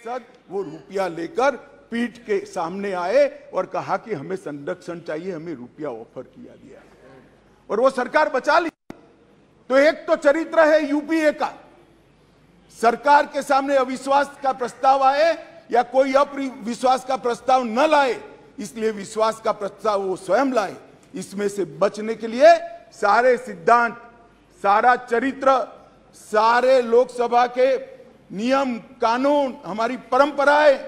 सांसद वो रुपया लेकर पीठ के सामने आए और कहा कि हमें संरक्षण चाहिए, हमें रुपया ऑफर किया गया और वो सरकार बचा ली। तो एक तो चरित्र है यूपीए का, सरकार के सामने अविश्वास का प्रस्ताव आए या कोई अविश्वास का प्रस्ताव न लाए, इसलिए विश्वास का प्रस्ताव वो स्वयं लाए। इसमें से बचने के लिए सारे सिद्धांत, सारा चरित्र, सारे लोकसभा के नियम कानून, हमारी परंपराएं,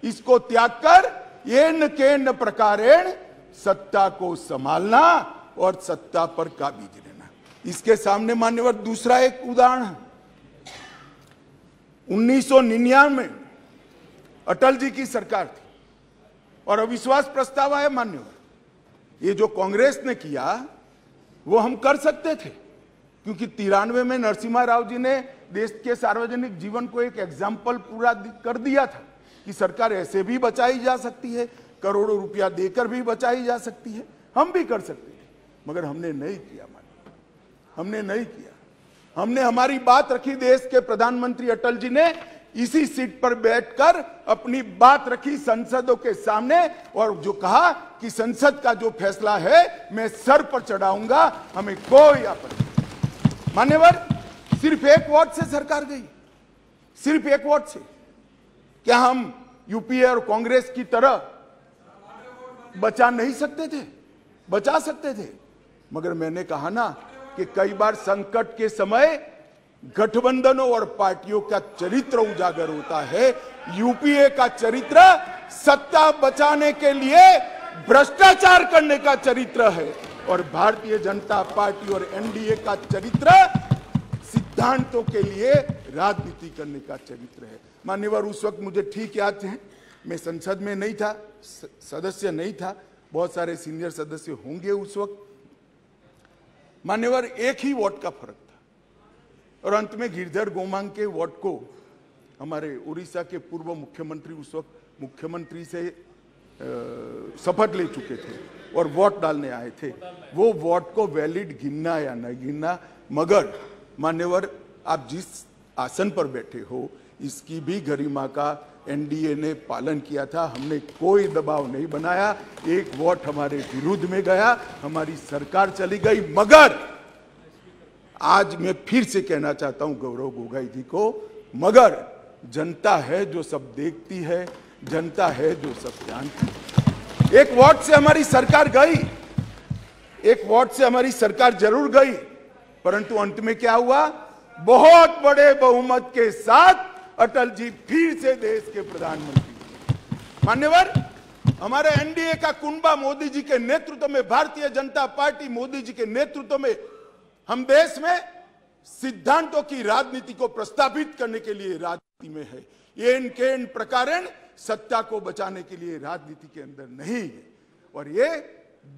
इसको त्याग कर येन केन प्रकारेण सत्ता को संभालना और सत्ता पर काबिज रहना। इसके सामने मान्यवर दूसरा एक उदाहरण है। 1999 में अटल जी की सरकार थी और अविश्वास प्रस्ताव आया मान्यवर। ये जो कांग्रेस ने किया वो हम कर सकते थे, क्योंकि 93 में नरसिम्हा राव जी ने देश के सार्वजनिक जीवन को एक एग्जाम्पल पूरा कर दिया था कि सरकार ऐसे भी बचाई जा सकती है, करोड़ों रुपया देकर भी बचाई जा सकती है। हम भी कर सकते थे, मगर हमने नहीं किया हमने नहीं किया। हमने हमारी बात रखी, देश के प्रधानमंत्री अटल जी ने इसी सीट पर बैठकर अपनी बात रखी संसदों के सामने और जो कहा कि संसद का जो फैसला है मैं सर पर चढ़ाऊंगा, हमें कोई आपत्ति नहीं। मान्यवर, सिर्फ एक वोट से सरकार गई, सिर्फ एक वोट से। क्या हम यूपीए और कांग्रेस की तरह बचा नहीं सकते थे? बचा सकते थे, मगर मैंने कहा ना कि कई बार संकट के समय गठबंधनों और पार्टियों का चरित्र उजागर होता है। यूपीए का चरित्र सत्ता बचाने के लिए भ्रष्टाचार करने का चरित्र है और भारतीय जनता पार्टी और एनडीए का चरित्र सिद्धांतों के लिए राजनीति करने का चरित्र है। मान्यवर, उस वक्त मुझे ठीक याद है, मैं संसद में नहीं था, सदस्य नहीं था, बहुत सारे सीनियर सदस्य होंगे उस वक्त। मान्यवर, एक ही वोट का फर्क था और अंत में गिरधर गोमांग के वोट को हमारे उड़ीसा के पूर्व मुख्यमंत्री उस वक्त मुख्यमंत्री से शपथ ले चुके थे और वोट डालने आए थे। वो वोट को वैलिड गिनना या न गिनना, मगर मान्यवर आप जिस आसन पर बैठे हो इसकी भी गरिमा का एनडीए ने पालन किया था। हमने कोई दबाव नहीं बनाया, एक वोट हमारे विरुद्ध में गया, हमारी सरकार चली गई। मगर आज मैं फिर से कहना चाहता हूं गौरव गोगोई जी को, मगर जनता है जो सब देखती है, जनता है जो सब जानती है। एक वोट से हमारी सरकार गई, एक वोट से हमारी सरकार जरूर गई, परंतु अंत में क्या हुआ? बहुत बड़े बहुमत के साथ अटल जी फिर से देश के प्रधानमंत्री। मान्यवर, हमारे एनडीए का कुंबा मोदी जी के नेतृत्व में, भारतीय जनता पार्टी मोदी जी के नेतृत्व में हम देश में सिद्धांतों की राजनीति को प्रस्तावित करने के लिए राजनीति में है। येन केन प्रकारेण सत्ता को बचाने के लिए राजनीति के अंदर नहीं है। और ये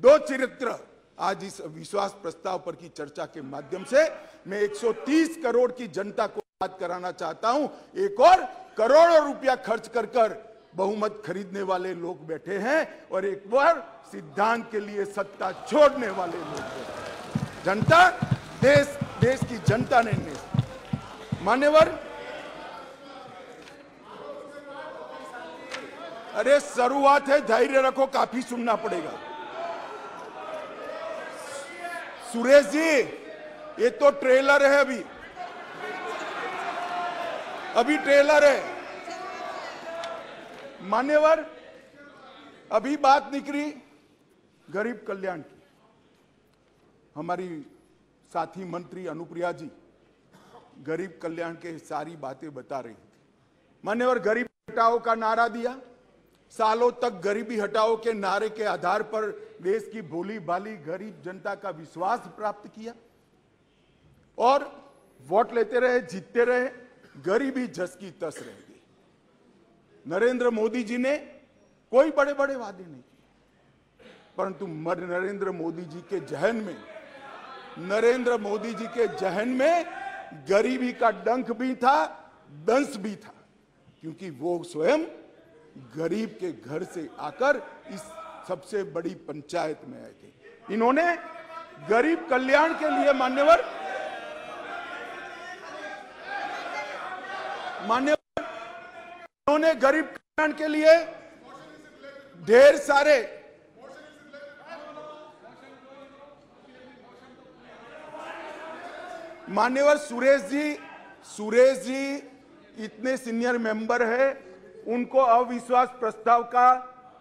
दो चरित्र आज इस विश्वास प्रस्ताव पर की चर्चा के माध्यम से मैं 130 करोड़ की जनता को याद कराना चाहता हूं। एक और करोड़ों रुपया खर्च कर बहुमत खरीदने वाले लोग बैठे हैं और एक बार सिद्धांत के लिए सत्ता छोड़ने वाले लोग बैठे हैं। जनता, देश की जनता ने मान्यवर, अरे शुरुआत है, धैर्य रखो, काफी सुनना पड़ेगा। सुरेश जी, ये तो ट्रेलर है, अभी ट्रेलर है। मान्यवर, अभी बात निकली गरीब कल्याण की। हमारी साथी मंत्री अनुप्रिया जी गरीब कल्याण के सारी बातें बता रही थी। मान्यवर, गरीबी हटाओ का नारा दिया, सालों तक गरीबी हटाओ के नारे के आधार पर देश की भोली भाली गरीब जनता का विश्वास प्राप्त किया और वोट लेते रहे, जीतते रहे, गरीबी जस की तस रह गई। नरेंद्र मोदी जी ने कोई बड़े बड़े वादे नहीं किए, परंतु नरेंद्र मोदी जी के जहन में गरीबी का डंक भी था, दंश भी था, क्योंकि वो स्वयं गरीब के घर से आकर इस सबसे बड़ी पंचायत में आए थे। इन्होंने गरीब कल्याण के लिए मान्यवर उन्होंने गरीब कल्याण के लिए ढेर सारे मान्यवर सुरेश जी इतने सीनियर मेंबर है, उनको अविश्वास प्रस्ताव का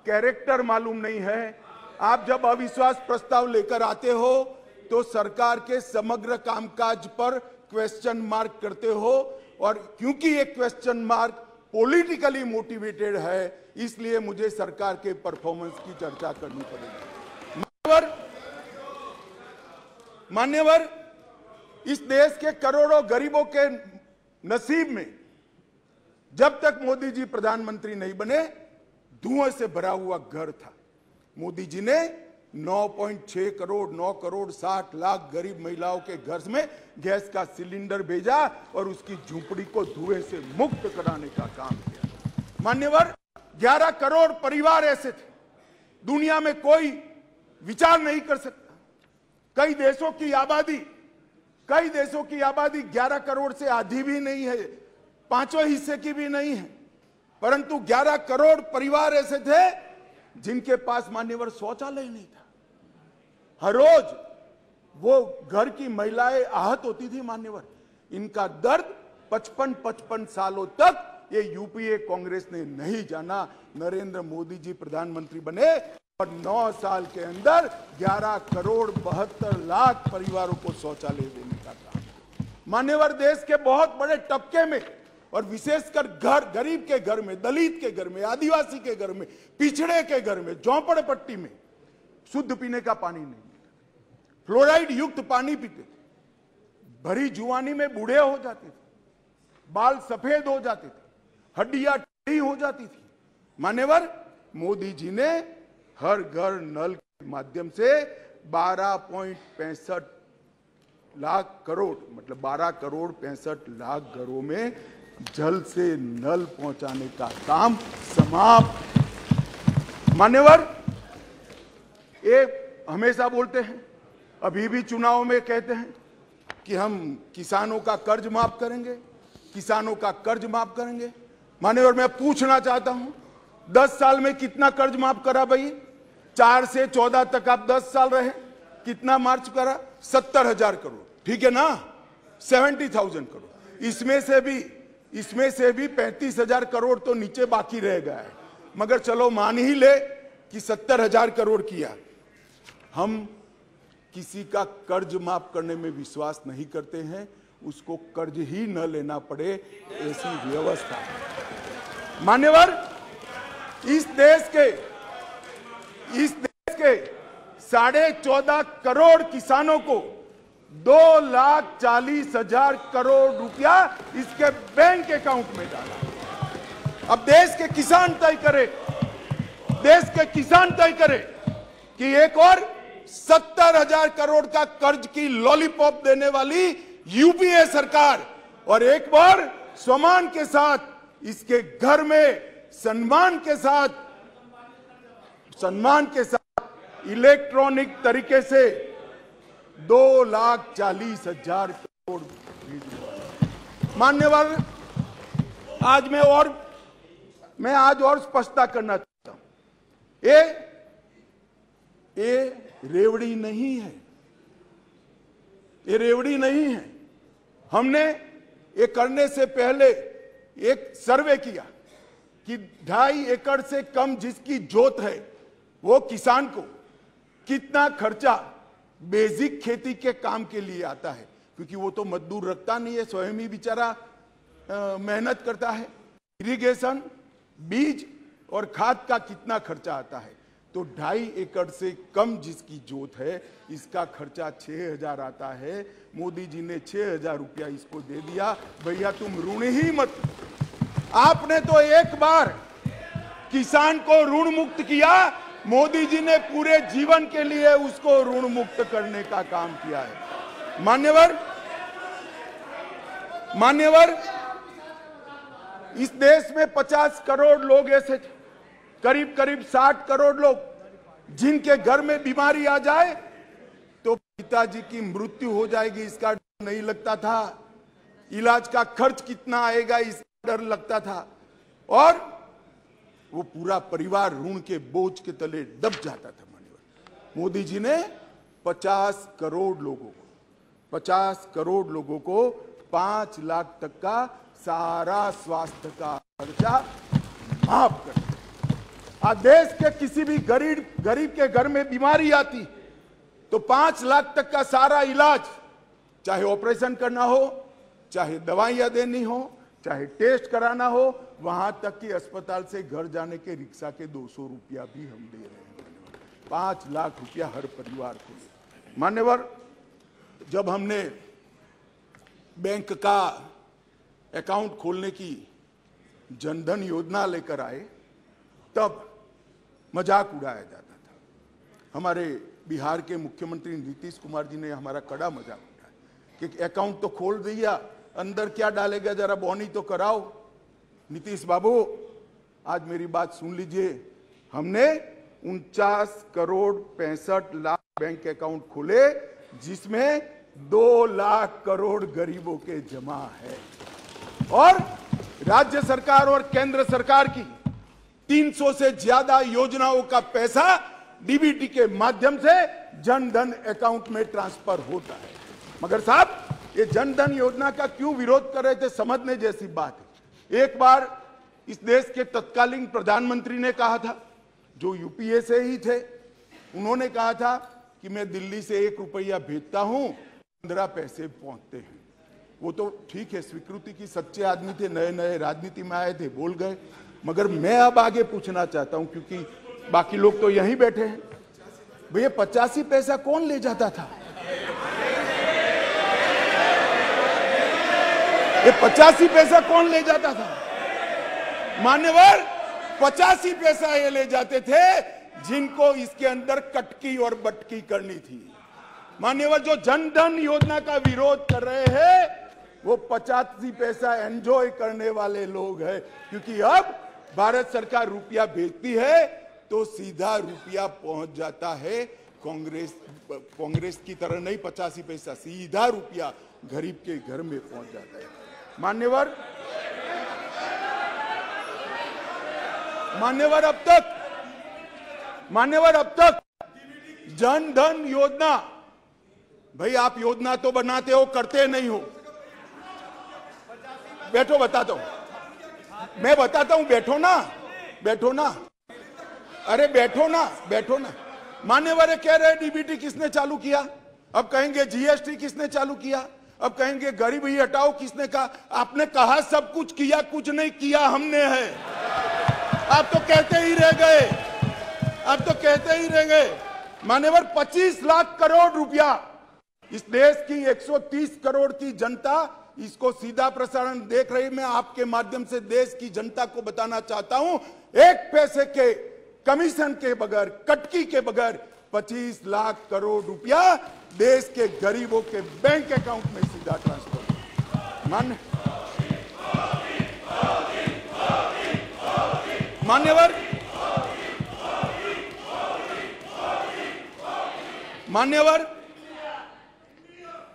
कैरेक्टर मालूम नहीं है। आप जब अविश्वास प्रस्ताव लेकर आते हो तो सरकार के समग्र कामकाज पर क्वेश्चन मार्क करते हो, और क्योंकि ये क्वेश्चन मार्क पॉलिटिकली मोटिवेटेड है, इसलिए मुझे सरकार के परफॉर्मेंस की चर्चा करनी पड़ेगी। मान्यवर, इस देश के करोड़ों गरीबों के नसीब में जब तक मोदी जी प्रधानमंत्री नहीं बने धुएं से भरा हुआ घर था। मोदी जी ने 9.6 करोड़ 9 करोड़ 60 लाख गरीब महिलाओं के घर में गैस का सिलेंडर भेजा और उसकी झोपड़ी को धुएं से मुक्त कराने का काम किया। मान्यवर, 11 करोड़ परिवार ऐसे थे, दुनिया में कोई विचार नहीं कर सकता। कई देशों की आबादी 11 करोड़ से आधी भी नहीं है, 5वें हिस्से की भी नहीं है, परंतु 11 करोड़ परिवार ऐसे थे जिनके पास मान्यवर शौचालय नहीं था। हर रोज वो घर की महिलाएं आहत होती थी। मान्यवर, इनका दर्द 55 सालों तक ये यूपीए कांग्रेस ने नहीं जाना। नरेंद्र मोदी जी प्रधानमंत्री बने और 9 साल के अंदर 11 करोड़ 72 लाख परिवारों को शौचालय देने का काम। मान्यवर, देश के बहुत बड़े तबके में और विशेषकर गरीब के घर में, दलित के घर में, आदिवासी के घर में, पिछड़े के घर में, झोंपड़पट्टी में शुद्ध पीने का पानी नहीं मिलता। फ्लोराइड युक्त पानी पीते थे, भरी जुआनी में बूढ़े हो जाते थे, बाल सफेद हो जाते थे, हड्डियां टेढ़ी हो जाती थी। मान्यवर, मोदी जी ने हर घर नल के माध्यम से 12.65 लाख करोड़ मतलब 12 करोड़ 65 लाख घरों में जल से नल पहुंचाने का काम समाप्त। मान्यवर, ये हमेशा बोलते हैं, अभी भी चुनाव में कहते हैं कि हम किसानों का कर्ज माफ करेंगे, किसानों का कर्ज माफ करेंगे। मान्यवर, मैं पूछना चाहता हूं, 10 साल में कितना कर्ज माफ करा भाई? 4 से 14 तक आप 10 साल रहे, कितना मार्च करा? 70,000 करोड़, ठीक है ना? 70,000 करोड़। इसमें से भी 35,000 करोड़ तो नीचे बाकी रह गया है, मगर चलो मान ही ले कि 70,000 करोड़ किया। हम किसी का कर्ज माफ करने में विश्वास नहीं करते हैं, उसको कर्ज ही न लेना पड़े, ऐसी व्यवस्था। मान्यवर, इस देश के 14.5 करोड़ किसानों को 2,40,000 करोड़ रुपया इसके बैंक अकाउंट में डाला। अब देश के किसान तय करे कि एक और 70,000 करोड़ का कर्ज की लॉलीपॉप देने वाली यूपीए सरकार और एक बार सम्मान के साथ इसके घर में सम्मान के साथ इलेक्ट्रॉनिक तरीके से 2,40,000 करोड़। मान्यवर, आज मैं और स्पष्टता करना चाहता हूं, ये रेवड़ी नहीं है, ये रेवड़ी नहीं है। हमने ये करने से पहले एक सर्वे किया कि 2.5 एकड़ से कम जिसकी जोत है वो किसान को कितना खर्चा बेसिक खेती के काम के लिए आता है, क्योंकि वो तो मजदूर रखता नहीं है, स्वयं ही बेचारा मेहनत करता है। इरिगेशन, बीज और खाद का कितना खर्चा आता है, तो 2.5 एकड़ से कम जिसकी जोत है इसका खर्चा 6,000 आता है। मोदी जी ने 6,000 रुपया इसको दे दिया। भैया तुम ऋण ही मत, आपने तो एक बार किसान को ऋण मुक्त किया, मोदी जी ने पूरे जीवन के लिए उसको ऋण मुक्त करने का काम किया है। मान्यवर, इस देश में 50 करोड़ लोग ऐसे थे, करीब 60 करोड़ लोग, जिनके घर में बीमारी आ जाए तो पिताजी की मृत्यु हो जाएगी इसका नहीं लगता था, इलाज का खर्च कितना आएगा इसका डर लगता था। और वो पूरा परिवार ऋण के बोझ के तले दब जाता था। माननीय मोदी जी ने 50 करोड़ लोगों को 5 लाख तक का सारा स्वास्थ्य का खर्चा माफ कर दिया। आज देश के किसी भी गरीब के घर में बीमारी आती तो 5 लाख तक का सारा इलाज, चाहे ऑपरेशन करना हो, चाहे दवाइयां देनी हो, चाहे टेस्ट कराना हो, वहां तक कि अस्पताल से घर जाने के रिक्शा के 200 रुपया भी हम दे रहे हैं। 5 लाख रुपया हर परिवार को। मान्यवर, जब हमने बैंक का अकाउंट खोलने की जनधन योजना लेकर आए, तब मजाक उड़ाया जाता था। हमारे बिहार के मुख्यमंत्री नीतीश कुमार जी ने हमारा कड़ा मजाक उठाया कि अकाउंट तो खोल दिया, अंदर क्या डालेगा, जरा बॉनी तो कराओ। नीतीश बाबू, आज मेरी बात सुन लीजिए। हमने 49 करोड़ 65 लाख बैंक अकाउंट खोले, जिसमें 2 लाख करोड़ गरीबों के जमा है, और राज्य सरकार और केंद्र सरकार की 300 से ज्यादा योजनाओं का पैसा डीबीटी के माध्यम से जनधन अकाउंट में ट्रांसफर होता है। मगर साहब, ये जनधन योजना का क्यों विरोध कर रहे थे, समझने जैसी बात है। एक बार इस देश के तत्कालीन प्रधानमंत्री ने कहा था, जो यूपीए से ही थे, उन्होंने कहा था कि मैं दिल्ली से 1 रुपया भेजता हूं, 15 पैसे पहुंचते हैं। वो तो ठीक है, स्वीकृति की सच्चे आदमी थे, नए नए राजनीति में आए थे, बोल गए। मगर मैं अब आगे पूछना चाहता हूं, क्योंकि बाकी लोग तो यहीं बैठे हैं। भैया 85 पैसा कौन ले जाता था? ये 85 पैसा कौन ले जाता था? मान्यवर, 85 पैसा ये ले जाते थे जिनको इसके अंदर कटकी और बटकी करनी थी। मान्यवर, जो जनधन योजना का विरोध कर रहे हैं, वो 85 पैसा एंजॉय करने वाले लोग हैं, क्योंकि अब भारत सरकार रुपया भेजती है तो सीधा रुपया पहुंच जाता है। कांग्रेस की तरह नहीं 85 पैसा, सीधा रुपया गरीब के घर में पहुंच जाता है। मान्यवर, अब तक जनधन योजना, भाई आप योजना तो बनाते हो, करते नहीं हो। बैठो, बताता हूं, मैं बताता हूं, बैठो ना, अरे बैठो ना। मान्यवर कह रहे डीबीटी किसने चालू किया, अब कहेंगे जीएसटी किसने चालू किया, अब कहेंगे गरीबी हटाओ किसने कहा। आपने कहा सब कुछ किया, कुछ नहीं किया हमने है। आप तो कहते ही रह गए। मान्यवर, 25 लाख करोड़ रुपया इस देश की 130 करोड़ की जनता इसको सीधा प्रसारण देख रही। मैं आपके माध्यम से देश की जनता को बताना चाहता हूं, 1 पैसे के कमीशन के बगैर, कटकी के बगैर 25 लाख करोड़ रुपया देश के गरीबों के बैंक अकाउंट में सीधा ट्रांसफर।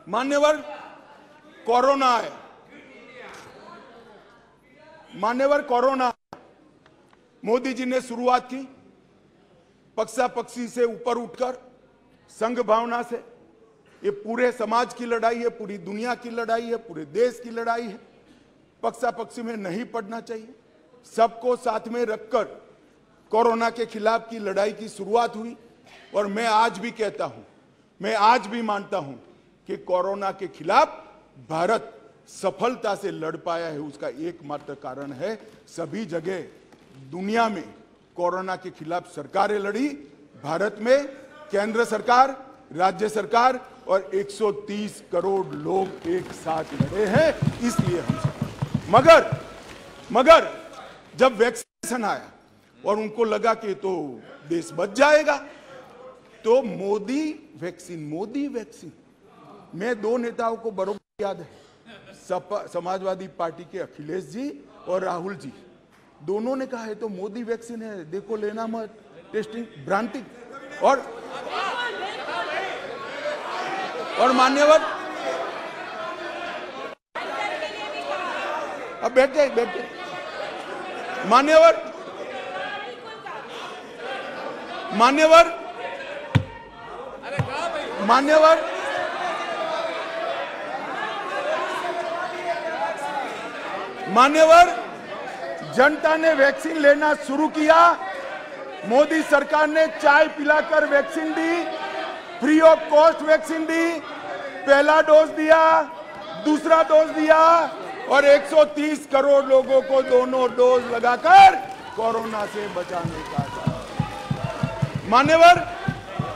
मान्यवर, कोरोना है। कोरोना, मोदी जी ने शुरुआत की पक्षी से ऊपर उठकर, संघ भावना से। ये पूरे समाज की लड़ाई है, पूरी दुनिया की लड़ाई है, पूरे देश की लड़ाई है। पक्षी में नहीं पड़ना चाहिए। सबको साथ में रखकर कोरोना के खिलाफ की लड़ाई की शुरुआत हुई। और मैं आज भी कहता हूं, मैं आज भी मानता हूं कि कोरोना के खिलाफ भारत सफलता से लड़ पाया है। उसका एकमात्र कारण है, सभी जगह दुनिया में कोरोना के खिलाफ सरकारें लड़ी, भारत में केंद्र सरकार, राज्य सरकार और 130 करोड़ लोग एक साथ लड़े हैं, इसलिए हम सब। मगर जब वैक्सीनेशन आया और उनको लगा कि तो देश बच जाएगा, तो मोदी वैक्सीन। मैं 2 नेताओं को बरोबर याद है, समाजवादी पार्टी के अखिलेश जी और राहुल जी, दोनों ने कहा है तो मोदी वैक्सीन है, देखो लेना मत, टेस्टिंग भ्रांति। और मान्यवर, अब बैठ जाए। मान्यवर मान्यवर मान्यवर मान्यवर जनता ने वैक्सीन लेना शुरू किया। मोदी सरकार ने चाय पिलाकर वैक्सीन दी, फ्री ऑफ कॉस्ट वैक्सीन दी, पहला डोज दिया, दूसरा डोज दिया और 130 करोड़ लोगों को दोनों डोज लगाकर कोरोना से बचाने का था। मान्यवर,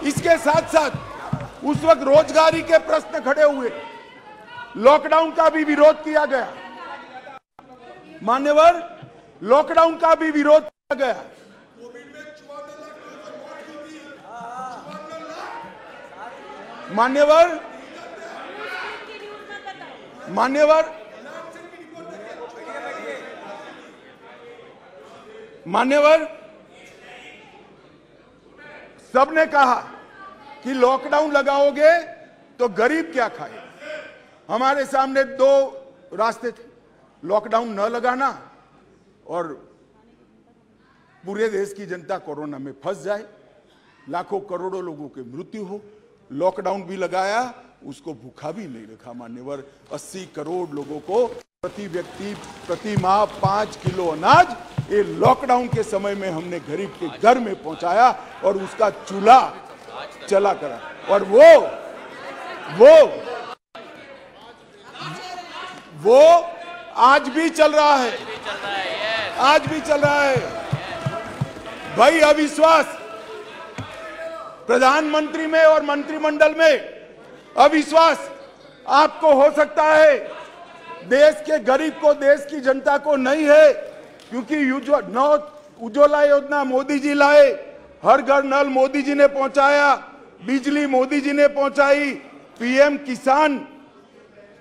इसके साथ साथ उस वक्त रोजगारी के प्रश्न खड़े हुए, लॉकडाउन का भी विरोध किया गया। मान्यवर, लॉकडाउन का भी विरोध किया गया। मान्यवर मान्यवर मान्यवर सबने कहा कि लॉकडाउन लगाओगे तो गरीब क्या खाएगा। हमारे सामने दो रास्ते थे, लॉकडाउन न लगाना और पूरे देश की जनता कोरोना में फंस जाए, लाखों करोड़ों लोगों की मृत्यु हो। लॉकडाउन भी लगाया, उसको भूखा भी नहीं रखा। मान्यवर, 80 करोड़ लोगों को प्रति व्यक्ति प्रति माह 5 किलो अनाज ये लॉकडाउन के समय में हमने गरीब के घर में पहुंचाया और उसका चूल्हा चला करा। और वो आज भी चल रहा है, आज भी चल रहा है। भाई, अविश्वास प्रधानमंत्री में और मंत्रिमंडल में अविश्वास आपको हो सकता है, देश के गरीब को, देश की जनता को नहीं है, क्योंकि उज्ज्वला योजना मोदी जी लाए, हर घर नल मोदी जी ने पहुंचाया, बिजली मोदी जी ने पहुंचाई, पीएम किसान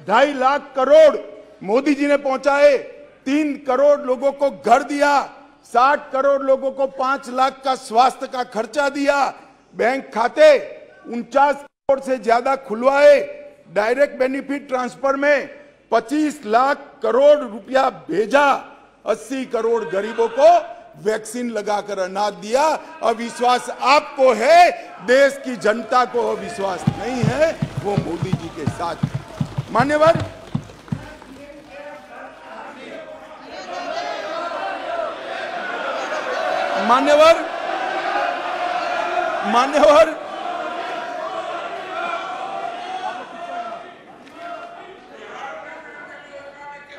2.5 लाख करोड़ मोदी जी ने पहुंचाए, 3 करोड़ लोगों को घर दिया, 60 करोड़ लोगों को 5 लाख का स्वास्थ्य का खर्चा दिया, बैंक खाते 49 करोड़ से ज्यादा खुलवाए, डायरेक्ट बेनिफिट ट्रांसफर में 25 लाख करोड़ रुपया भेजा, 80 करोड़ गरीबों को वैक्सीन लगाकर अनाज दिया। अविश्वास आपको है, देश की जनता को अविश्वास नहीं है, वो मोदी जी के साथ। मान्यवर, मान्यवर मान्यवर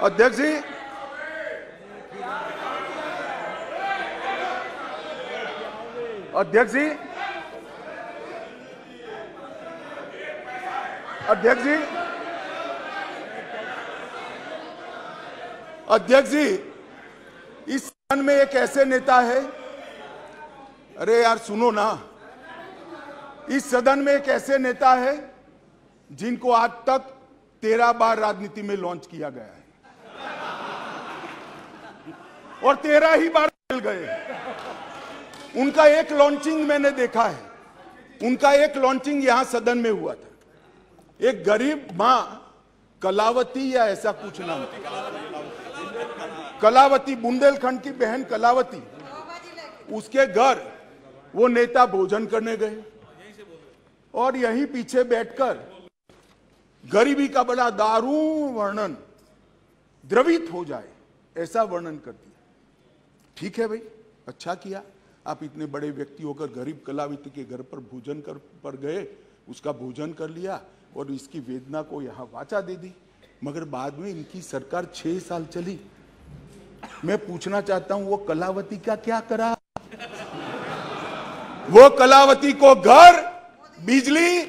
अध्यक्ष जी, अध्यक्ष जी, अध्यक्ष जी, अध्यक्ष जी, इस सदन में एक ऐसे नेता है, अरे यार सुनो ना, इस सदन में एक ऐसे नेता है जिनको आज तक 13 बार राजनीति में लॉन्च किया गया है और 13 ही बार मिल गए। उनका एक लॉन्चिंग मैंने देखा है, उनका एक लॉन्चिंग यहां सदन में हुआ था। एक गरीब मां कलावती या ऐसा कुछ नाम था, कलावती, बुंदेलखंड की बहन कलावती, उसके घर वो नेता भोजन करने गए और यहीं पीछे बैठकर गरीबी का बड़ा दारुण वर्णन, द्रवित हो जाए ऐसा वर्णन कर दिया। ठीक है भाई, अच्छा किया, आप इतने बड़े व्यक्ति होकर गरीब कलावती के घर पर भोजन पर गए, उसका भोजन कर लिया और इसकी वेदना को यहाँ वाचा दे दी। मगर बाद में इनकी सरकार 6 साल चली। मैं पूछना चाहता हूं, वो कलावती का क्या करा? वो कलावती को घर, बिजली,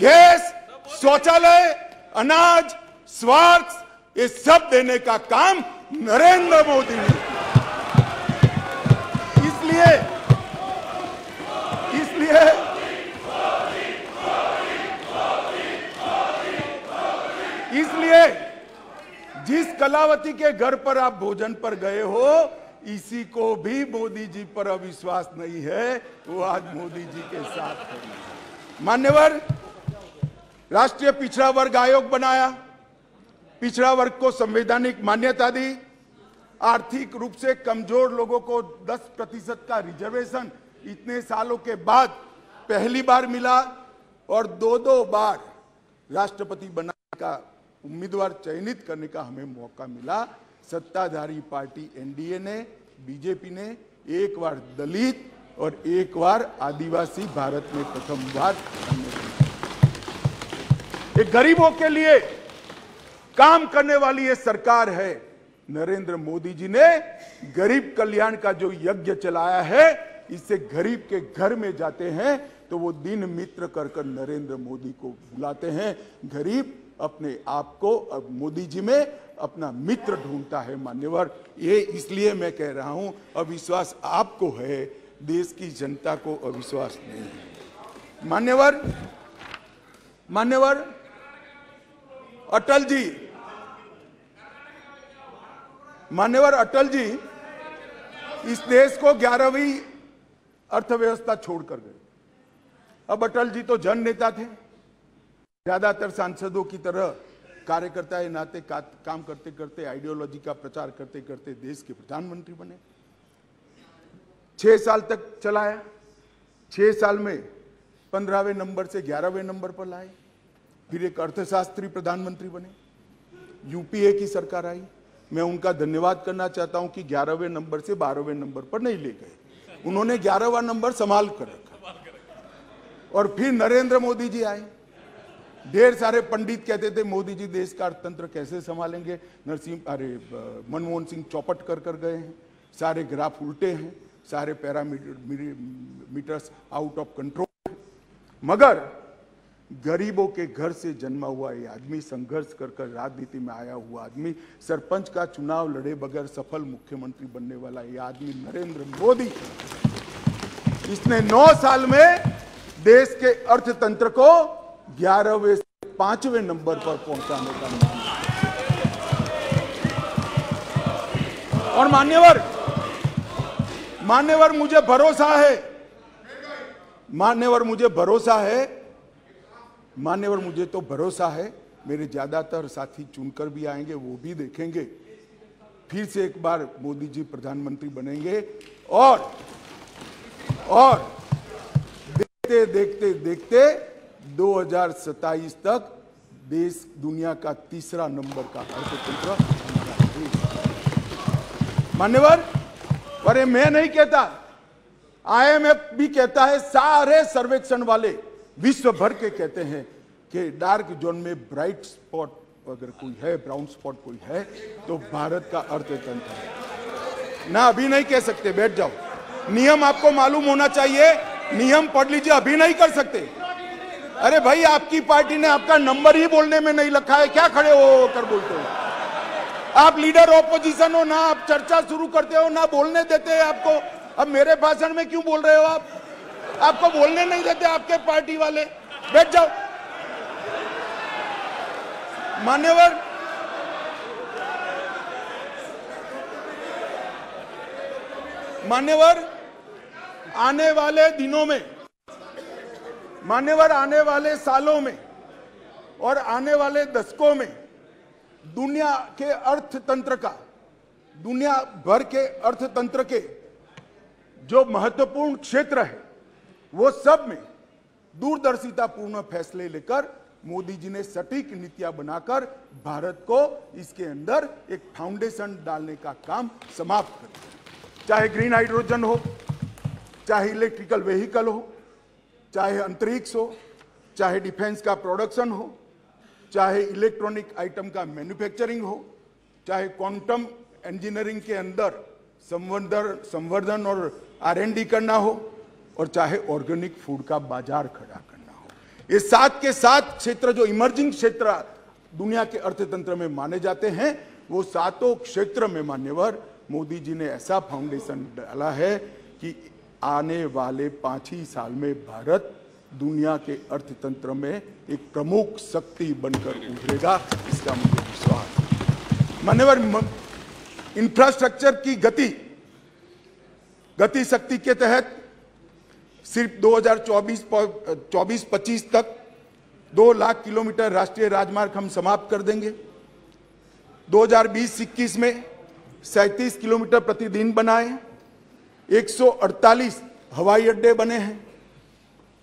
गैस, शौचालय, अनाज, स्वास्थ्य, ये सब देने का काम नरेंद्र मोदी ने। इसलिए जिस कलावती के घर पर आप भोजन पर गए हो, इसी को भी मोदी जी पर अविश्वास नहीं है, वो आज मोदी जी के साथ है। मान्यवर, राष्ट्रीय पिछड़ा वर्ग आयोग बनाया, पिछड़ा वर्ग को संवैधानिक मान्यता दी, आर्थिक रूप से कमजोर लोगों को 10% का रिजर्वेशन इतने सालों के बाद पहली बार मिला और दो बार राष्ट्रपति बनाने का उम्मीदवार चयनित करने का हमें मौका मिला। सत्ताधारी पार्टी एनडीए ने, बीजेपी ने एक बार दलित और एक बार आदिवासी भारत में प्रथम बार एक गरीबों के लिए काम करने वाली ये सरकार है। नरेंद्र मोदी जी ने गरीब कल्याण का जो यज्ञ चलाया है, इससे गरीब के घर में जाते हैं तो वो दिन मित्र कर नरेंद्र मोदी को बुलाते हैं। गरीब अपने आप को अब मोदी जी में अपना मित्र ढूंढता है। मान्यवर, ये इसलिए मैं कह रहा हूं, अविश्वास आपको है, देश की जनता को अविश्वास नहीं है। मान्यवर अटल जी इस देश को 11वीं अर्थव्यवस्था छोड़कर गए। अब अटल जी तो जन नेता थे, ज्यादातर सांसदों की तरह कार्यकर्ता के नाते काम करते करते, आइडियोलॉजी का प्रचार करते करते देश के प्रधानमंत्री बने। 6 साल तक चलाया। 6 साल में 15वें नंबर से 11वें नंबर पर लाए। फिर एक अर्थशास्त्री प्रधानमंत्री बने। यूपीए की सरकार आई। मैं उनका धन्यवाद करना चाहता हूं कि 11वें नंबर से 12वें नंबर पर नहीं ले गए, उन्होंने 11वां नंबर संभाल कर रखा। और फिर नरेंद्र मोदी जी आए। ढेर सारे पंडित कहते थे मोदी जी देश का अर्थतंत्र कैसे संभालेंगे। मनमोहन सिंह चौपट कर गए हैं, सारे ग्राफ उल्टे हैं, सारे पैरामीटर्स आउट ऑफ कंट्रोल। मगर गरीबों के घर से जन्मा हुआ ये आदमी, संघर्ष कर राजनीति में आया हुआ आदमी, सरपंच का चुनाव लड़े बगैर सफल मुख्यमंत्री बनने वाला ये आदमी नरेंद्र मोदी, इसने 9 साल में देश के अर्थतंत्र को 11वें से 5वें नंबर पर पहुंचाने का काम। और मान्यवर मुझे भरोसा है, मेरे ज्यादातर साथी चुनकर भी आएंगे, वो भी देखेंगे। फिर से एक बार मोदी जी प्रधानमंत्री बनेंगे और देखते 2027 तक देश दुनिया का 3रा नंबर का अर्थतंत्र हमारा देश। मान्यवर, अरे मैं नहीं कहता, IMF भी कहता है, सारे सर्वेक्षण वाले विश्व भर के कहते हैं कि डार्क जोन में ब्राइट स्पॉट अगर कोई है, ब्राउन स्पॉट कोई है, तो भारत का अर्थतंत्र है ना। अभी नहीं कह सकते, बैठ जाओ। नियम आपको मालूम होना चाहिए, नियम पढ़ लीजिए। अभी नहीं कर सकते। अरे भाई, आपकी पार्टी ने आपका नंबर ही बोलने में नहीं रखा है, क्या खड़े हो कर बोलते हो? आप लीडर ऑपोजिशन हो ना, आप चर्चा शुरू करते हो ना, बोलने देते हैं आपको। अब मेरे भाषण में क्यों बोल रहे हो आप? आपको बोलने नहीं देते आपके पार्टी वाले। बैठ जाओ। मान्यवर, आने वाले दिनों में, आने वाले सालों में और आने वाले दशकों में दुनिया के अर्थतंत्र का, दुनिया भर के अर्थतंत्र के जो महत्वपूर्ण क्षेत्र है, वो सब में दूरदर्शितापूर्ण फैसले लेकर मोदी जी ने सटीक नीतियां बनाकर भारत को इसके अंदर एक फाउंडेशन डालने का काम समाप्त कर दिया। चाहे ग्रीन हाइड्रोजन हो, चाहे इलेक्ट्रिकल व्हीकल हो, चाहे अंतरिक्ष हो, चाहे डिफेंस का प्रोडक्शन हो, चाहे इलेक्ट्रॉनिक आइटम का मैन्युफैक्चरिंग हो, चाहे क्वांटम इंजीनियरिंग के अंदर संवर्धन और R&D करना हो, और चाहे ऑर्गेनिक फूड का बाजार खड़ा करना हो। ये 7 के 7 क्षेत्र जो इमर्जिंग क्षेत्र दुनिया के अर्थतंत्र में माने जाते हैं, वो 7 क्षेत्र में मान्यवर मोदी जी ने ऐसा फाउंडेशन डाला है कि आने वाले 5 ही साल में भारत दुनिया के अर्थतंत्र में एक प्रमुख शक्ति बनकर उभरेगा, इसका मुझे विश्वास है। मान्यवर, इंफ्रास्ट्रक्चर की गति शक्ति के तहत सिर्फ 2024-25 तक 2 लाख किलोमीटर राष्ट्रीय राजमार्ग हम समाप्त कर देंगे। 2020-21 में 37 किलोमीटर प्रतिदिन बनाए, 148 हवाई अड्डे बने हैं।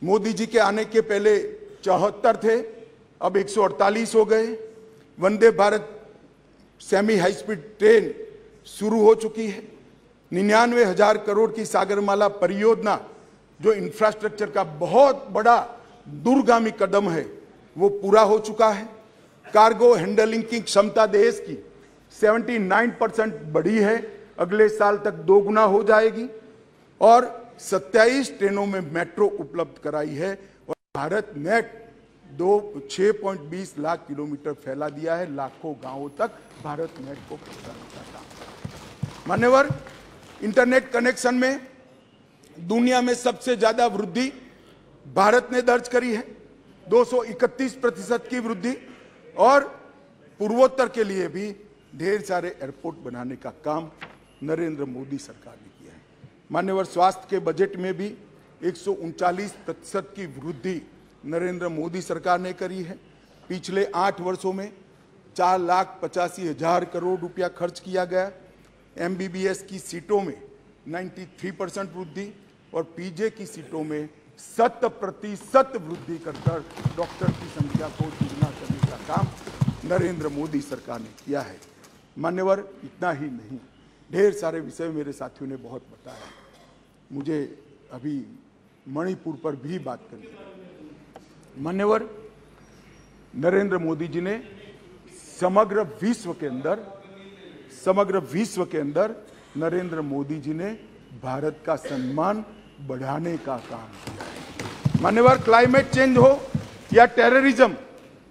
मोदी जी के आने के पहले 74 थे, अब 148 हो गए। Vande Bharat semi high speed train शुरू हो चुकी है। 99,000 करोड़ की सागरमाला परियोजना, जो इंफ्रास्ट्रक्चर का बहुत बड़ा दूरगामी कदम है, वो पूरा हो चुका है। कार्गो हैंडलिंग की क्षमता देश की 79% बढ़ी है, अगले साल तक 2 गुना हो जाएगी। और 27 ट्रेनों में मेट्रो उपलब्ध कराई है। और भारत नेट 6.20 लाख किलोमीटर फैला दिया है, लाखों गांवों तक भारत नेट को पहुंचाने का काम। मान्यवर, इंटरनेट कनेक्शन में दुनिया में सबसे ज्यादा वृद्धि भारत ने दर्ज करी है, 231% की वृद्धि। और पूर्वोत्तर के लिए भी ढेर सारे एयरपोर्ट बनाने का काम नरेंद्र मोदी सरकार ने किया है। मान्यवर, स्वास्थ्य के बजट में भी 139% की वृद्धि नरेंद्र मोदी सरकार ने करी है। पिछले 8 वर्षों में 4,85,000 करोड़ रुपया खर्च किया गया। MBBS की सीटों में 93% वृद्धि और पीजे की सीटों में 100% वृद्धि कर डॉक्टर की संख्या को दुगना करने का काम नरेंद्र मोदी सरकार ने किया है। मान्यवर, इतना ही नहीं, ढेर सारे विषय मेरे साथियों ने बहुत बताया। मुझे अभी मणिपुर पर भी बात करनी है। मान्यवर, नरेंद्र मोदी जी ने समग्र विश्व के अंदर नरेंद्र मोदी जी ने भारत का सम्मान बढ़ाने का काम किया है। मान्यवर, क्लाइमेट चेंज हो या टेररिज्म,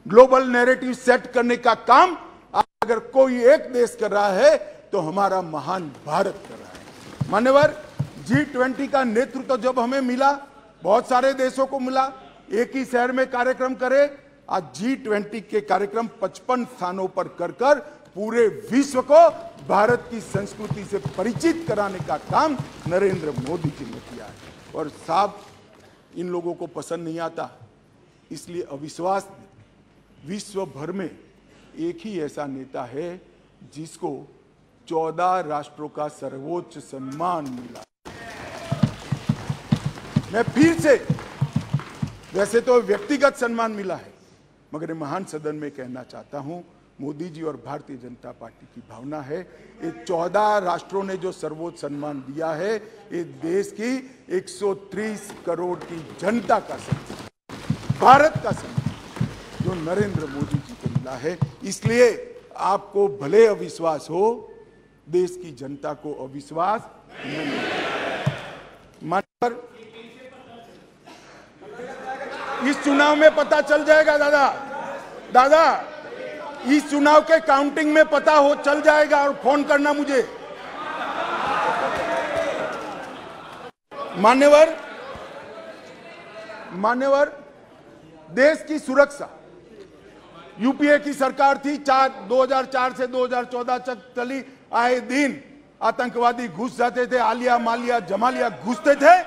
ग्लोबल नैरेटिव सेट करने का काम अगर कोई एक देश कर रहा है तो हमारा महान भारत कर रहा है। मान्यवर, G20 का नेतृत्व जब हमें मिला, बहुत सारे देशों को मिला, एक ही शहर में कार्यक्रम करे। आज G20 के कार्यक्रम 55 स्थानों पर कर पूरे विश्व को भारत की संस्कृति से परिचित कराने का काम नरेंद्र मोदी जी ने किया है। और साहब, इन लोगों को पसंद नहीं आता, इसलिए अविश्वास। विश्व भर में एक ही ऐसा नेता है जिसको 14 राष्ट्रों का सर्वोच्च सम्मान मिला। मैं फिर से, वैसे तो व्यक्तिगत सम्मान मिला है, मगर महान सदन में कहना चाहता हूं, मोदी जी और भारतीय जनता पार्टी की भावना है, ये 14 राष्ट्रों ने जो सर्वोच्च सम्मान दिया है, ये देश की 130 करोड़ की जनता का सम्मान, भारत का सम्मान जो नरेंद्र मोदी जी को मिला है। इसलिए आपको भले अविश्वास हो, देश की जनता को अविश्वास नहीं। मानकर इस चुनाव में पता चल जाएगा दादा, इस चुनाव के काउंटिंग में पता हो चल जाएगा, और फोन करना मुझे। मान्यवर, देश की सुरक्षा, यूपीए की सरकार थी, 2004 से 2014 तक चली। आए दिन आतंकवादी घुस जाते थे, आलिया मालिया जमालिया घुसते थे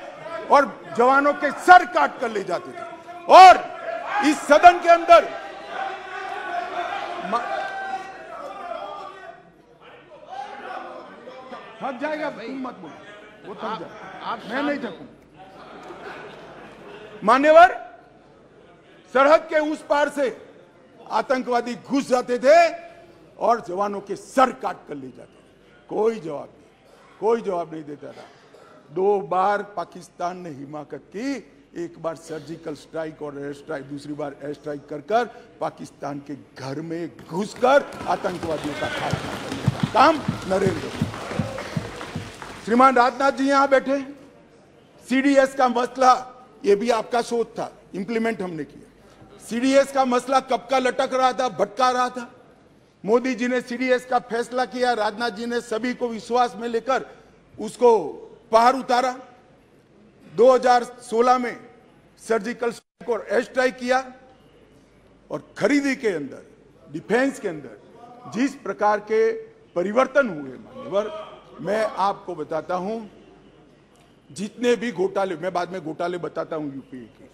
और जवानों के सर काट कर ले जाते थे। और इस सदन के अंदर थक जाएगा, तुम मत बोलो, वो थक जाएगा, मैं नहीं थकूं। मान्यवर, सरहद के उस पार से आतंकवादी घुस जाते थे और जवानों के सर काट कर ले जाते थे। कोई जवाब नहीं देता था। 2 बार पाकिस्तान ने हिमाकत की, एक बार सर्जिकल स्ट्राइक और एयर स्ट्राइक, दूसरी बार एयर स्ट्राइक कर पाकिस्तान के घर में घुसकर आतंकवादियों का खात्मा करने का काम नरेंद्र मोदी। श्रीमान राजनाथ जी यहां बैठे। सीडीएस का मसला, यह भी आपका सोच था, इंप्लीमेंट हमने किया। सीडीएस का मसला कब का लटक रहा था, भटका रहा था। मोदी जी ने सीडीएस का फैसला किया, राजनाथ जी ने सभी को विश्वास में लेकर उसको पार उतारा। 2016 में सर्जिकल स्ट्राइक और एयर स्ट्राइक किया, और खरीदी के अंदर, डिफेंस के अंदर जिस प्रकार के परिवर्तन हुए, मान्यवर, मैं आपको बताता हूं, जितने भी घोटाले, मैं बाद में घोटाले बताता हूं यूपीए के,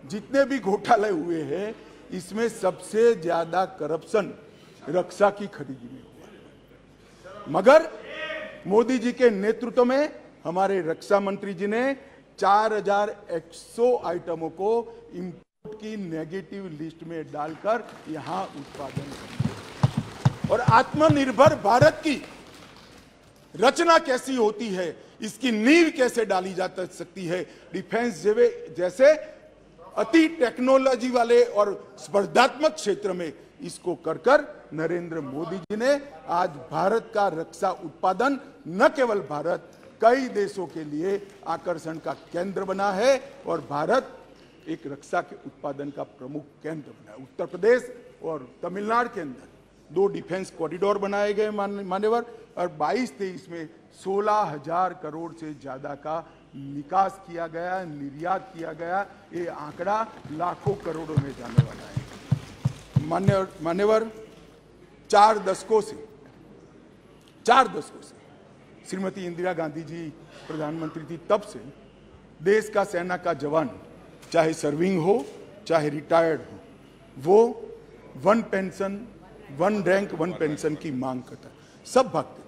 जितने भी घोटाले हुए हैं, इसमें सबसे ज्यादा करप्शन रक्षा की खरीदी में हुआ। मगर मोदी जी के नेतृत्व में हमारे रक्षा मंत्री जी ने 4100 आइटमों को इंपोर्ट की नेगेटिव लिस्ट में डालकर यहां उत्पादन किया। और आत्मनिर्भर भारत की रचना कैसी होती है, इसकी नींव कैसे डाली जा सकती है, डिफेंस जैसे अति टेक्नोलॉजी वाले और स्पर्धात्मक क्षेत्र में इसको कर नरेंद्र मोदी जी ने आज भारत का रक्षा उत्पादन न केवल भारत, कई देशों के लिए आकर्षण का केंद्र बना है और भारत एक रक्षा के उत्पादन का प्रमुख केंद्र बना है। उत्तर प्रदेश और तमिलनाडु के अंदर 2 डिफेंस कॉरिडोर बनाए गए मान्यवर, और 22-23 में 16,000 करोड़ से ज्यादा का निकास किया गया, निर्यात किया गया। ये आंकड़ा लाखों करोड़ों में जाने वाला है। मान्यवर 4 दशकों से श्रीमती इंदिरा गांधी जी प्रधानमंत्री थी, तब से देश का सेना का जवान, चाहे सर्विंग हो चाहे रिटायर्ड हो, वो 1 पेंशन 1 रैंक 1 पेंशन की मांग करता है। सब भागते थे।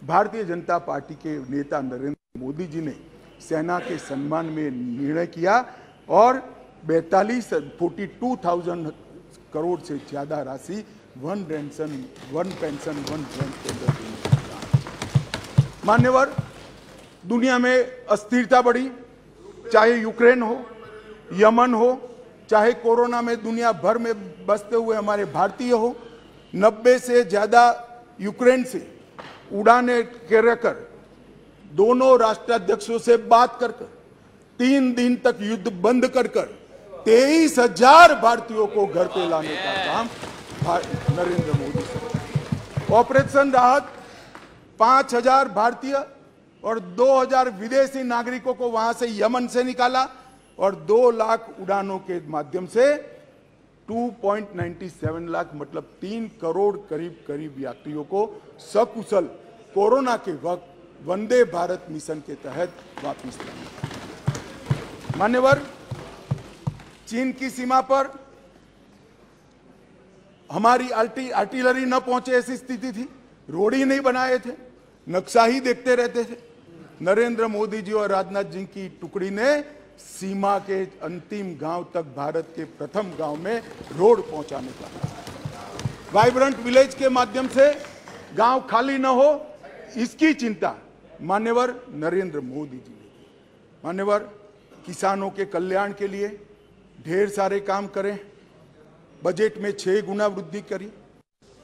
भारतीय जनता पार्टी के नेता नरेंद्र मोदी जी ने सेना के सम्मान में निर्णय किया और 42,000 करोड़ से ज्यादा राशि 1 पेंशन 1 रैंक के अंदर देने का काम। मान्यवर, दुनिया में अस्थिरता बढ़ी, चाहे यूक्रेन हो, यमन हो, चाहे कोरोना में दुनिया भर में बसते हुए हमारे भारतीय हो, 90 से ज्यादा यूक्रेन से उड़ाने कर दोनों राष्ट्राध्यक्षों से बात कर 3 दिन तक युद्ध बंद कर 23,000 भारतीयों को घर पे लाने का काम नरेंद्र मोदी से। ऑपरेशन राहत 5,000 भारतीय और 2,000 विदेशी नागरिकों को वहां से यमन से निकाला और 2 लाख उड़ानों के माध्यम से 2.97 लाख मतलब 3 करोड़ करीब यात्रियों को सकुशल कोरोना के वक्त वंदे भारत मिशन के तहत वापस लाया। मान्यवर, चीन की सीमा पर हमारी आर्टिलरी न पहुंचे ऐसी स्थिति थी, रोड ही नहीं बनाए थे, नक्शा ही देखते रहते थे। नरेंद्र मोदी जी और राजनाथ जी की टुकड़ी ने सीमा के अंतिम गांव तक भारत के प्रथम गांव में रोड पहुंचाने का, वाइब्रेंट विलेज के माध्यम से गांव खाली न हो, इसकी चिंता मान्यवर नरेंद्र मोदी जी ने की। मान्यवर, किसानों के कल्याण के लिए ढेर सारे काम करें, बजट में 6 गुना वृद्धि करी।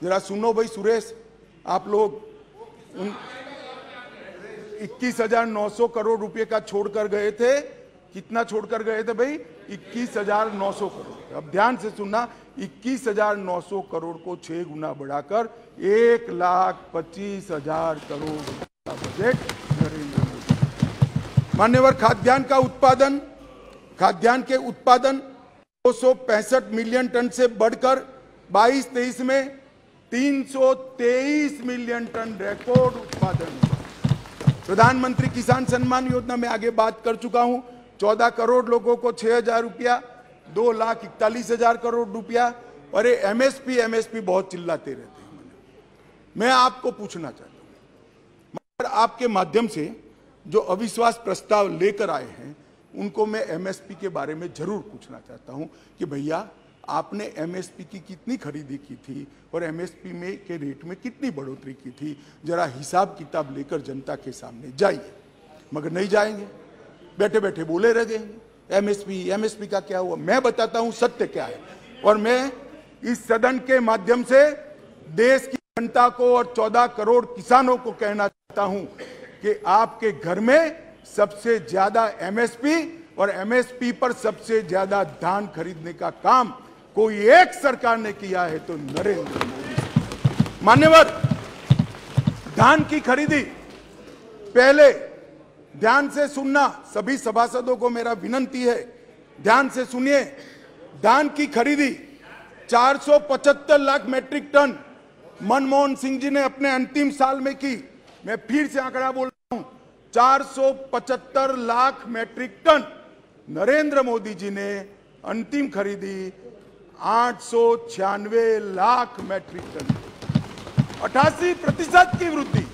जरा सुनो भाई सुरेश, आप लोग 21,900 करोड़ रुपए का छोड़कर गए थे। कितना छोड़कर गए थे भाई? 21,900 करोड़। अब ध्यान से सुनना, 21,900 करोड़ को 6 गुना बढ़ाकर 1,25,000 करोड़ का बजट नरेंद्र मोदी। मान्यवर, खाद्यान्न के उत्पादन 265 मिलियन टन से बढ़कर 22-23 में 323 मिलियन टन रिकॉर्ड उत्पादन। प्रधानमंत्री किसान सम्मान योजना में आगे बात कर चुका हूं, 14 करोड़ लोगों को 6,000 रुपया, 2,41,000 करोड़ रुपया। और एमएसपी बहुत चिल्लाते रहते हैं। मैं आपको पूछना चाहता हूं, आपके माध्यम से जो अविश्वास प्रस्ताव लेकर आए हैं उनको मैं एमएसपी के बारे में जरूर पूछना चाहता हूं कि भैया आपने एमएसपी की कितनी खरीदी की थी और एमएसपी में के रेट में कितनी बढ़ोतरी की थी। जरा हिसाब किताब लेकर जनता के सामने जाइए। मगर नहीं जाएंगे, बैठे बैठे बोले रह जाएंगे एमएसपी का क्या हुआ। मैं बताता हूं सत्य क्या है, और मैं इस सदन के माध्यम से देश की जनता को और 14 करोड़ किसानों को कहना चाहता हूं कि आपके घर में सबसे ज्यादा एमएसपी और एमएसपी पर सबसे ज्यादा धान खरीदने का काम कोई एक सरकार ने किया है तो नरेंद्र मोदी। मान्यवर, धान की खरीदी पहले ध्यान से सुनना, सभी सभासदों को मेरा विनती है, ध्यान से सुनिए। धान की खरीदी 475 लाख मैट्रिक टन मनमोहन सिंह जी ने अपने अंतिम साल में की। मैं फिर से आंकड़ा बोल रहा हूं, 475 लाख मैट्रिक टन। नरेंद्र मोदी जी ने अंतिम खरीदी 896 लाख मैट्रिक टन, 88% की वृद्धि।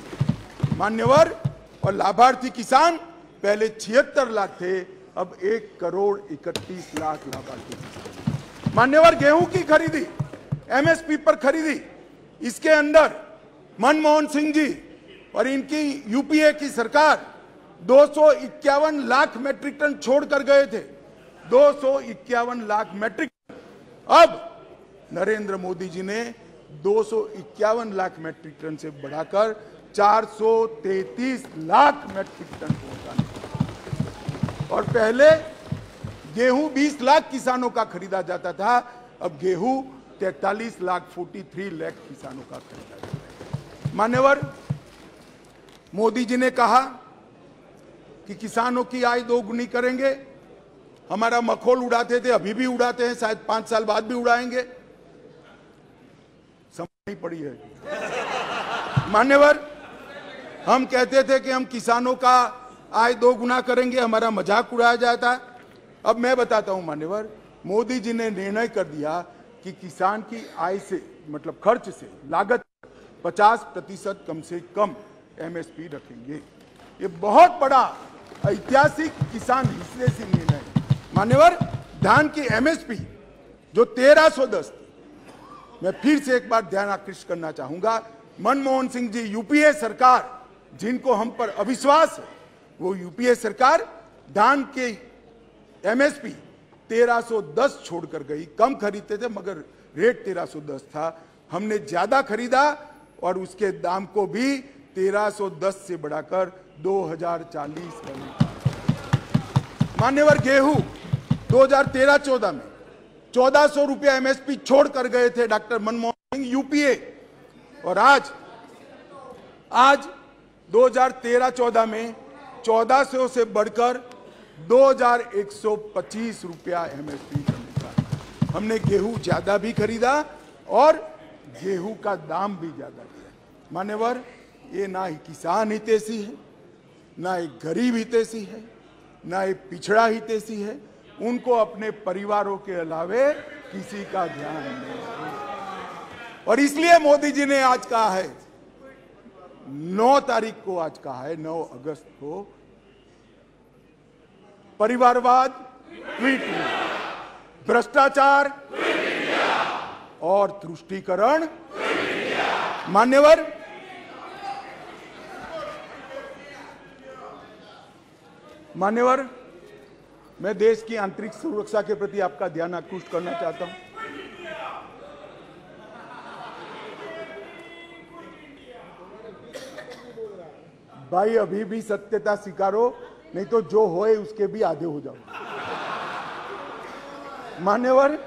मान्यवर, और लाभार्थी किसान पहले 76 लाख थे, अब 1,31,00,000 लाभार्थी। मान्यवर, गेहूं की खरीदी एमएसपी पर खरीदी, इसके अंदर मनमोहन सिंह जी और इनकी यूपीए की सरकार 251 लाख मैट्रिक टन छोड़कर गए थे, 251 लाख मैट्रिक टन। अब नरेंद्र मोदी जी ने 251 लाख मैट्रिक टन से बढ़ाकर 433 लाख मैट्रिक टन पहुंचाने का। और पहले गेहूं 20 लाख किसानों का खरीदा जाता था, अब गेहूं 43 लाख 43 लाख किसानों का खरीदा जाता है। मान्यवर, मोदी जी ने कहा कि किसानों की आय दोगुनी करेंगे। हमारा मखौल उड़ाते थे, अभी भी उड़ाते हैं, शायद 5 साल बाद भी उड़ाएंगे, समझ नहीं पड़ी है। मान्यवर, हम कहते थे कि हम किसानों का आय 2 गुना करेंगे, हमारा मजाक उड़ाया जाता। अब मैं बताता हूं मान्यवर, मोदी जी ने निर्णय कर दिया कि किसान की आय से, मतलब खर्च से, लागत 50% कम से कम एमएसपी रखेंगे। ये बहुत बड़ा ऐतिहासिक किसान हितैषी निर्णय है। मान्यवर, धान की एमएसपी जो 1310 थी, मैं फिर से एक बार ध्यान आकृष्ट करना चाहूंगा, मनमोहन सिंह जी, यूपीए सरकार, जिनको हम पर अविश्वास है, वो यूपीए सरकार धान के एमएसपी 1310 छोड़कर गई। कम खरीदते थे मगर रेट 1310 था, हमने ज्यादा खरीदा और उसके दाम को भी 1310 से बढ़ाकर 2040 कर दिया। मान्यवर, गेहूं 2013-14 में 1400 रुपया एमएसपी छोड़कर गए थे डॉक्टर मनमोहन सिंह, यूपीए, और आज 2013-14 में 1400 से बढ़कर 2125 रुपया एमएसपी करने का। हमने गेहूं ज्यादा भी खरीदा और गेहूं का दाम भी ज्यादा दिया। मान्यवर, ये ना ही किसान हितैषी है, ना एक गरीब हितैषी है, ना एक पिछड़ा हितैषी है, उनको अपने परिवारों के अलावे किसी का ध्यान नहीं है। और इसलिए मोदी जी ने आज कहा है, 9 तारीख को आज कहा है, 9 अगस्त को, परिवारवाद ट्वीट में, भ्रष्टाचार और तुष्टीकरण। मान्यवर, मैं देश की आंतरिक सुरक्षा के प्रति आपका ध्यान आकृष्ट करना चाहता हूं। भाई, अभी भी सत्यता स्वीकारो, नहीं तो जो होए उसके भी आधे हो जाओ। मान्यवर,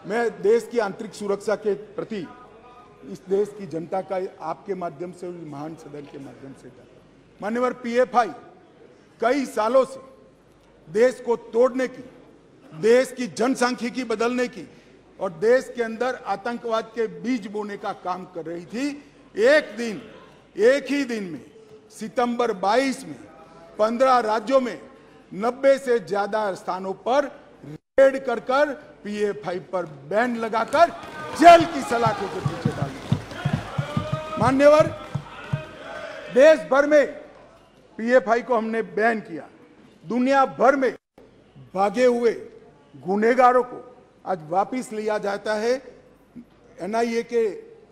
मैं देश की आंतरिक सुरक्षा के प्रति इस देश की जनता का आपके माध्यम से, महान सदन के माध्यम से मान्यवर, पीएफआई कई सालों से देश को तोड़ने की, देश की जनसांख्यिकी बदलने की और देश के अंदर आतंकवाद के बीज बोने का काम कर रही थी। एक ही दिन में सितंबर 22 में 15 राज्यों में 90 से ज्यादा स्थानों पर रेड कर पीएफआई पर बैन लगाकर जेल की सलाखों के पीछे डाल दिया। मान्यवर, देश भर में पीएफआई को हमने बैन किया। दुनिया भर में भागे हुए गुनहगारों को आज वापस लिया जाता है। एनआईए के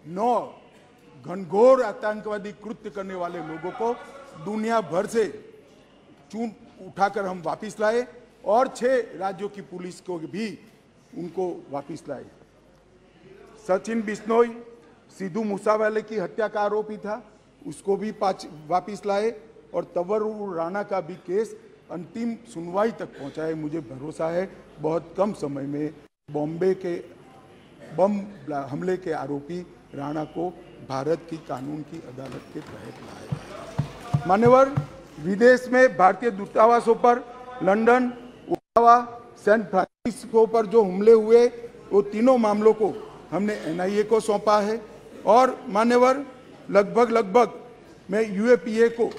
9 घनघोर आतंकवादी कृत्य करने वाले लोगों को दुनिया भर से चून उठाकर हम वापस लाए और 6 राज्यों की पुलिस को भी उनको वापस लाए। सचिन बिश्नोई, सिद्धू मूसावाले की हत्या का आरोपी था, उसको भी वापस लाए और तंवर राणा का भी केस अंतिम सुनवाई तक पहुंचा है। मुझे भरोसा है बहुत कम समय में बॉम्बे के बम हमले के आरोपी राणा को भारत की कानून की अदालत के तहत लाया। मान्यवर, विदेश में भारतीय दूतावासों पर, लंदन, ओटावा, सैन फ्रांसिस्को पर जो हमले हुए, वो तीनों मामलों को हमने एनआईए को सौंपा है। और मान्यवर, लगभग मैं यूएपीए को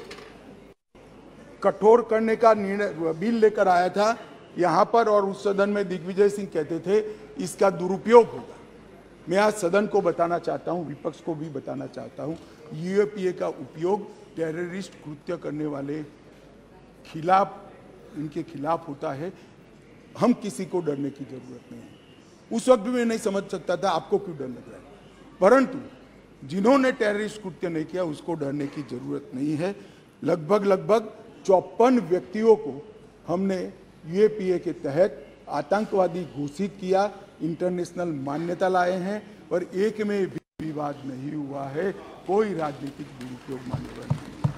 कठोर करने का निर्णय बिल लेकर आया था यहाँ पर, और उस सदन में दिग्विजय सिंह कहते थे इसका दुरुपयोग होगा। मैं आज सदन को बताना चाहता हूँ, विपक्ष को भी बताना चाहता हूँ, यूएपीए का उपयोग टेररिस्ट कृत्य करने वाले खिलाफ, इनके खिलाफ होता है। हम किसी को डरने की जरूरत नहीं है। उस वक्त भी मैं नहीं समझ सकता था आपको क्यों डर लग रहा है, परंतु जिन्होंने टेररिस्ट कृत्य नहीं किया उसको डरने की जरूरत नहीं है। लगभग 54 व्यक्तियों को हमने यूएपीए के तहत आतंकवादी घोषित किया, इंटरनेशनल मान्यता लाए हैं और एक में भी विवाद नहीं हुआ है, कोई राजनीतिक दुरुपयोग मान्यवर नहीं है।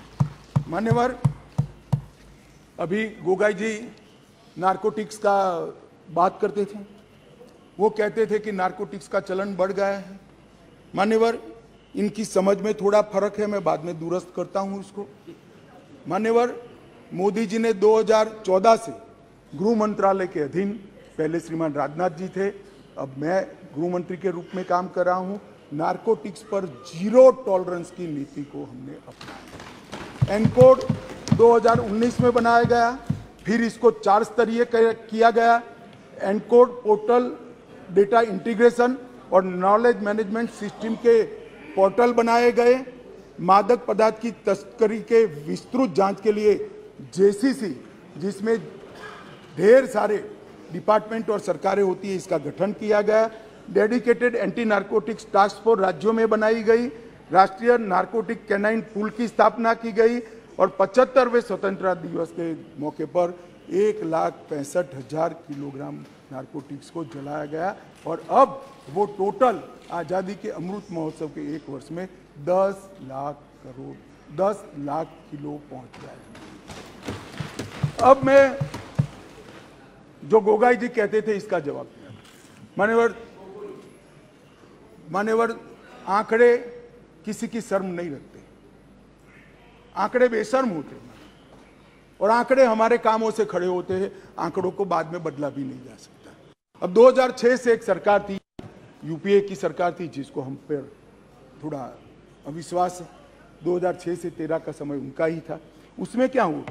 मान्यवर, अभी गोगाई जी नारकोटिक्स का बात करते थे, वो कहते थे कि नारकोटिक्स का चलन बढ़ गया है। मान्यवर, इनकी समझ में थोड़ा फर्क है, मैं बाद में दुरुस्त करता हूं इसको। मान्यवर, मोदी जी ने 2014 से गृह मंत्रालय के अधीन, पहले श्रीमान राजनाथ जी थे, अब मैं गृह मंत्री के रूप में काम कर रहा हूं, नारकोटिक्स पर जीरो टॉलरेंस की नीति को हमने अपनाया। एनकोड 2019 में बनाया गया, फिर इसको 4 स्तरीय किया गया। एनकोड पोर्टल डेटा इंटीग्रेशन और नॉलेज मैनेजमेंट सिस्टम के पोर्टल बनाए गए। मादक पदार्थ की तस्करी के विस्तृत जांच के लिए जेसीसी, जिसमें ढेर सारे डिपार्टमेंट और सरकारें होती है, इसका गठन किया गया। Dedicated anti narcotics task force राज्यों में बनाई गई। राष्ट्रीय नारकोटिक कैनाइन पूल की स्थापना की गई और 75वें स्वतंत्रता दिवस के मौके पर 1,65,000 किलोग्राम नारकोटिक्स को जलाया गया और अब वो टोटल आज़ादी के अमृत महोत्सव के 1 वर्ष में 10 लाख किलो पहुंच गया है। अब मैं जो गोगाई जी कहते थे इसका जवाब दिया। मान्यवर, आंकड़े किसी की शर्म नहीं रखते, आंकड़े बेशर्म होते हैं और आंकड़े हमारे कामों से खड़े होते हैं, आंकड़ों को बाद में बदला भी नहीं जा सकता। अब 2006 से एक सरकार थी, यूपीए की सरकार थी, जिसको हम पर थोड़ा अविश्वास है। 2006 से 13 का समय उनका ही था। उसमें क्या हुआ,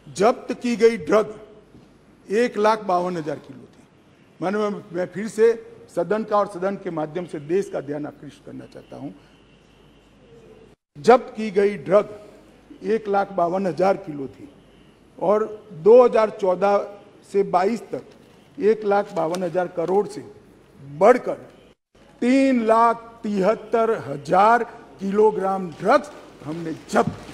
जब्त की गई ड्रग 1,52,000 किलो थी। मैं फिर से सदन का और सदन के माध्यम से देश का ध्यान आकृष्ट करना चाहता हूं। जब्त की गई ड्रग 1,52,000 किलो थी और 2014 से 22 तक 1,52,000 करोड़ से बढ़कर 3,73,000 किलोग्राम ड्रग्स हमने जब्त